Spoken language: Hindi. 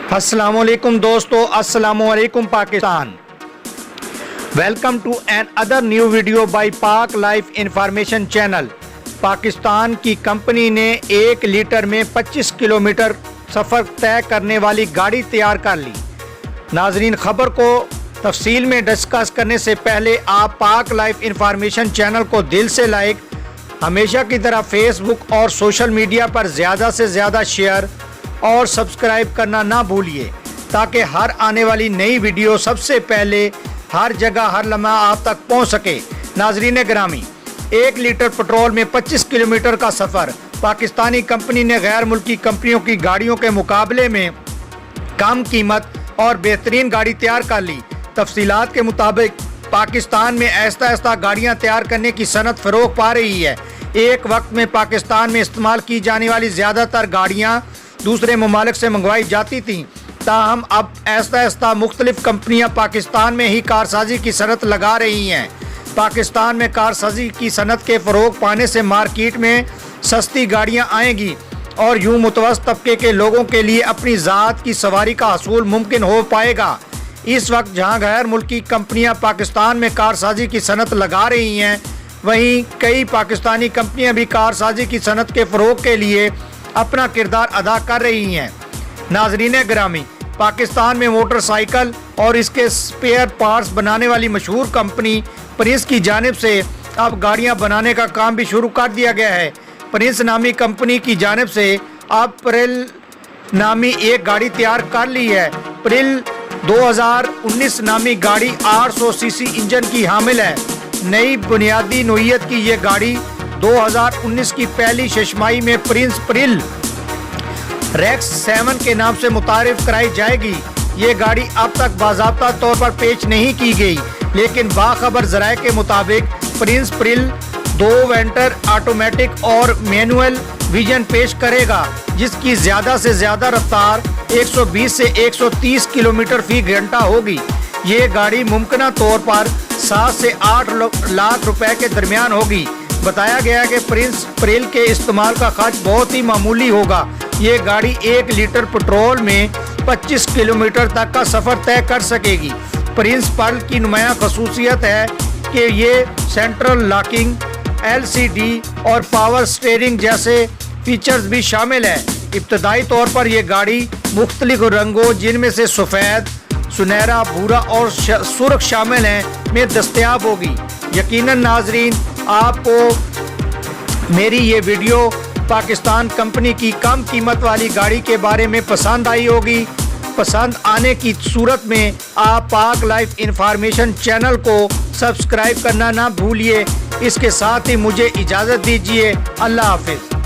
अस्सलामुअलैकुम दोस्तों, अस्सलामुअलैकुम Pakistan. Welcome to another new video by Pak life information channel. Pakistan की कंपनी ने 1 लीटर में 25 किलोमीटर सफ़र तय करने वाली गाड़ी तैयार कर ली। नाजरीन, खबर को तफसील में डिस्कस करने से पहले आप पाक लाइफ इंफॉर्मेशन चैनल को दिल से लाइक, हमेशा की तरह फेसबुक और सोशल मीडिया पर ज़्यादा से ज़्यादा शेयर और सब्सक्राइब करना ना भूलिए, ताकि हर आने वाली नई वीडियो सबसे पहले हर जगह हर लम्हा आप तक पहुंच सके। नाजरीन ग्रामी, 1 लीटर पेट्रोल में 25 किलोमीटर का सफ़र पाकिस्तानी कंपनी ने गैर मुल्की कंपनियों की गाड़ियों के मुकाबले में कम कीमत और बेहतरीन गाड़ी तैयार कर ली। तफसीलात के मुताबिक पाकिस्तान में आहिस्ता आहिस्ता गाड़ियाँ तैयार करने की सनत फ़रोग पा रही है। एक वक्त में पाकिस्तान में इस्तेमाल की जाने वाली ज़्यादातर गाड़ियाँ दूसरे ममालिक से मंगवाई जाती थीं, ताहम अब आहिस्ता आहिस्ता मुख्तलिफ कंपनियां पाकिस्तान में ही कारसाजी की सनत लगा रही हैं। पाकिस्तान में कारसाजी की सनत के फ़रोग पाने से मार्केट में सस्ती गाड़ियां आएंगी और यूं मुतवस्सित तबके के लोगों के लिए अपनी ज़ात की सवारी का हसूल मुमकिन हो पाएगा। इस वक्त जहां गैर मुल्की कंपनियां पाकिस्तान में कारसाजी की सनत लगा रही हैं, वहीं कई पाकिस्तानी कंपनियाँ भी कारसाजी की सनत के फ़रोग के लिए अपना किरदार अदा कर रही हैं। नाजरीन ग्रामी, पाकिस्तान में मोटरसाइकिल और इसके स्पेयर पार्ट्स बनाने वाली मशहूर कंपनी प्रिंस की जानिब से अब गाड़ियां बनाने का काम भी शुरू कर दिया गया है। प्रिंस नामी कंपनी की जानिब से अब प्रिल नामी एक गाड़ी तैयार कर ली है। प्रिल 2019 नामी गाड़ी 800 सीसी इंजन की हामिल है। नई बुनियादी नोयत की ये गाड़ी 2019 की पहली शशमाई में प्रिंस प्रिल रेक्स 7 के नाम से मुतारिफ कराई जाएगी। ये गाड़ी अब तक बाज़ाब्ता तौर पर पेश नहीं की गई, लेकिन बाखबर ज़राए के मुताबिक प्रिंस प्रिल 2 वेंटर ऑटोमेटिक और मैनुअल विजन पेश करेगा, जिसकी ज़्यादा से ज़्यादा रफ्तार 120 से 130 किलोमीटर फी घंटा होगी। ये गाड़ी मुमकिना तौर पर 7 से 8 लाख रुपए के दरमियान होगी। बताया गया कि प्रिंस प्रिल के इस्तेमाल का खर्च बहुत ही मामूली होगा। ये गाड़ी 1 लीटर पेट्रोल में 25 किलोमीटर तक का सफ़र तय कर सकेगी। प्रिंस पर्ल की नुमाया खसूसियत है कि ये सेंट्रल लॉकिंग, LCD और पावर स्टीयरिंग जैसे फीचर्स भी शामिल है। इब्तदाई तौर पर यह गाड़ी मुख्तलिफ रंगों, जिनमें से सफ़ेद, सुनहरा, भूरा और सुर्ख शामिल हैं, में दस्तयाब होगी। यकीनन नाजरीन, आपको मेरी ये वीडियो पाकिस्तान कंपनी की कम कीमत वाली गाड़ी के बारे में पसंद आई होगी। पसंद आने की सूरत में आप पाक लाइफ इंफॉर्मेशन चैनल को सब्सक्राइब करना ना भूलिए। इसके साथ ही मुझे इजाज़त दीजिए। अल्लाह हाफिज़।